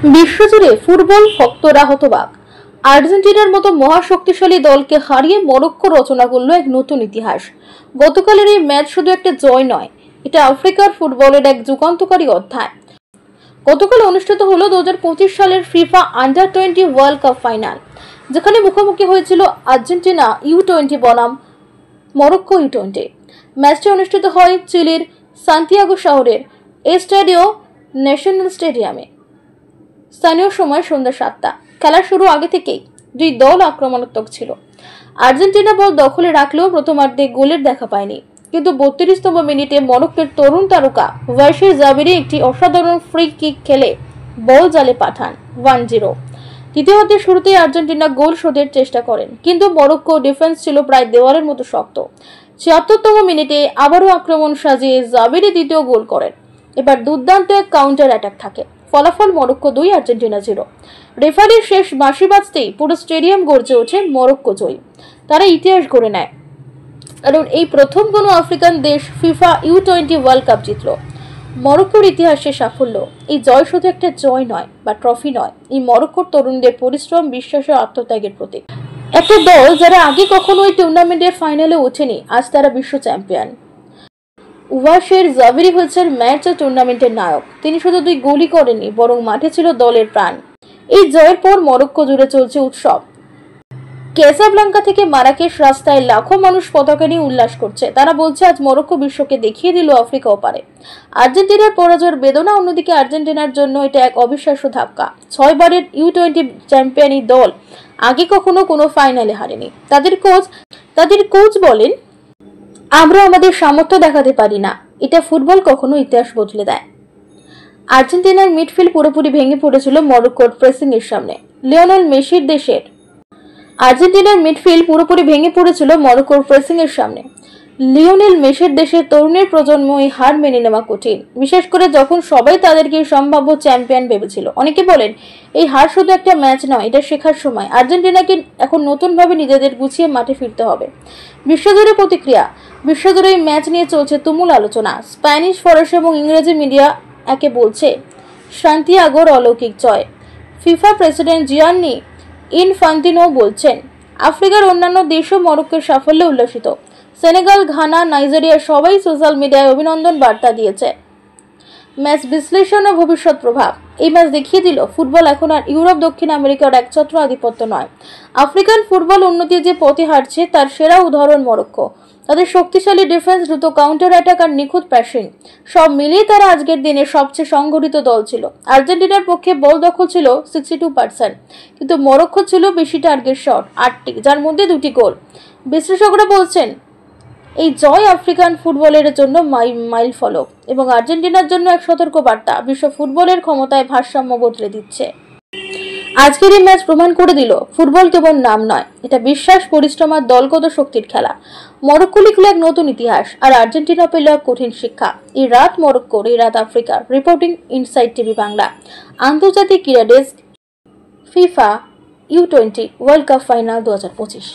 বিশ্বজুড়ে ফুটবল ভক্তরা হতবাক। আর্জেন্টিনার মতো মহাশক্তিশালী দলকে হারিয়ে মরক্কো রচনা করলো এক নতুন ইতিহাস। গতকালের এই ম্যাচ শুধু একটা জয় নয়, এটা আফ্রিকার ফুটবলের এক যুগান্তকারী অধ্যায়। গতকাল অনুষ্ঠিত হলো 2025 সালের FIFA under-20 world cup final, যেখানে মুখোমুখি হয়েছিল আর্জেন্টিনা U20 বনাম মরক্কো U20। ম্যাচটি অনুষ্ঠিত হয় চিলির সান্তিয়াগো শহরের এস্টাডিও ন্যাশনাল স্টেডিয়ামে। স্থানীয় সময় সন্ধ্যা 7টা। খেলা শুরু আগে থেকেই দুই দল আক্রমণাত্মক ছিল। আর্জেন্টিনা বল দখলে রাখলেও প্রথমার্ধে গোলের দেখা পায়নি, কিন্তু 32তম মিনিটে মরক্কোর তরুণ তারকা ভাইসির জাবিরি একটি অসাধারণ ফ্রি কিক খেলে বল জালে পাঠান 1-0। দ্বিতীয়ার্ধের শুরুতেই আর্জেন্টিনা গোল শোধের চেষ্টা করেন, কিন্তু মরক্কো ডিফেন্স ছিল প্রায় দেওয়ালের মতো শক্ত। 76তম মিনিটে আবারও আক্রমণ সাজিয়ে জাবিরি দ্বিতীয় গোল করেন। এবার দুর্দান্ত এক কাউন্টার অ্যাটাক থাকে। ফলাফল মরক্কো 2, আর্জেন্টিনা 0। রেফারির শেষ বাঁশি বাজতেই পুরো স্টেডিয়াম গর্জে ওঠে মরক্কো জয়ী। তারা ইতিহাস গড়ে নেয়, কারণ এই প্রথম কোনো আফ্রিকান দেশ ফিফা U20 ওয়ার্ল্ড কাপ জিতল। মরক্কোর ইতিহাসে সাফল্য। এই জয় শুধু একটা জয় নয় বা ট্রফি নয়, এই মরক্কোর তরুণদের পরিশ্রম, বিশ্বাস ও আত্মত্যাগের প্রতীক। একটা দল যারা আগে কখনো এই টুর্নামেন্টের ফাইনালে ওঠেনি, আজ তারা বিশ্ব চ্যাম্পিয়ন। ভাইসির জাবিরি হচ্ছেন ম্যাচ ও টুর্নামেন্টের নায়ক। তিনি শুধু 2 গোলই করেননি, বরং মাঠে ছিল দলের প্রাণ। এই জয়ের পর মরক্কো জুড়ে চলছে উৎসব। ক্যাসাব্লাঙ্কা থেকে মারাকেশ রাস্তায় লাখো মানুষ পতাকা নিয়ে উল্লাস করছে। তারা বলছে, আজ মরক্কো বিশ্বকে দেখিয়ে দিল আফ্রিকাও পারে। আর্জেন্টিনার পরাজয়ের বেদনা অন্যদিকে। আর্জেন্টিনার জন্য এটা এক অবিশ্বাস্য ধাক্কা। 6 বারের U20 চ্যাম্পিয়ন এই দল আগে কখনো কোনো ফাইনালে হারেনি। তাদের কোচ বলেন, আমরা আমাদের সামর্থ্য দেখাতে পারি না, এটা ফুটবল কখনো ইতিহাস বদলে দেয়। আর্জেন্টিনার মিডফিল্ড পুরোপুরি ভেঙে পড়েছিল মরক্কোর প্রেসিং এর সামনে। লিওনেল মেসির দেশের তরুণের প্রজন্ম এই হার মেনে নেওয়া কঠিন, বিশেষ করে যখন সবাই তাদেরকে সম্ভাব্য চ্যাম্পিয়ন ভেবেছিল। অনেকে বলেন, এই হার শুধু একটা ম্যাচ নয়, এটা শেখার সময়। আর্জেন্টিনাকে এখন নতুনভাবে নিজেদের গুছিয়ে মাঠে ফিরতে হবে। বিশ্বজুড়ে প্রতিক্রিয়া। বিশ্বজুড়ে এই ম্যাচ নিয়ে চলছে তুমুল আলোচনা। স্প্যানিশ, ফরাসি এবং ইংরেজি মিডিয়া একে বলছে সান্তিয়াগোর অলৌকিক জয়। ফিফা প্রেসিডেন্ট জিয়ান্নি ইনফান্তিনো বলছেন, আফ্রিকার অন্যান্য দেশও মরক্কোর সাফল্যে উল্লসিত। সেনেগাল, ঘানা, নাইজেরিয়া সবাই সোশ্যাল মিডিয়ায় অভিনন্দন বার্তা দিয়েছে। ম্যাচ বিশ্লেষণ ও ভবিষ্যৎ প্রভাব। এই ম্যাচ দেখিয়ে দিল, ফুটবল এখন আর ইউরোপ, দক্ষিণ আমেরিকার একছত্র আধিপত্য নয়। আফ্রিকান ফুটবল উন্নতি যে পথে হাঁটছে, তার সেরা উদাহরণ মরক্কো। তাদের শক্তিশালী ডিফেন্স, দ্রুত কাউন্টার অ্যাটাক আর নিখুঁত প্যাসিং, সব মিলিয়ে তারা আজকের দিনে সবচেয়ে সংগঠিত দল ছিল। আর্জেন্টিনার পক্ষে বল দখল ছিল 62%, কিন্তু মরক্কো ছিল বেশি টার্গেট শট 8টি, যার মধ্যে 2টি গোল। বিশ্লেষকরা বলছেন, এই জয় আফ্রিকান ফুটবলের জন্য মাইল ফলক এবং আর্জেন্টিনার জন্য এক সতর্ক বার্তা। বিশ্ব ফুটবলের ক্ষমতায় ভারসাম্য বদলে দিচ্ছে। আজকের এই ম্যাচ প্রমাণ করে দিল, ফুটবল কেবল নাম নয়, এটা বিশ্বাস, পরিশ্রম আর দলগত শক্তির খেলা। মরক্কো লিখল এক নতুন ইতিহাস, আর আর্জেন্টিনা পেল এক কঠিন শিক্ষা। এই রাত মরক্কোর, এই রাত আফ্রিকার। Reporting inside TV Bangla. আন্তর্জাতিক ক্রীড়া desk, FIFA U20 world cup final 2025।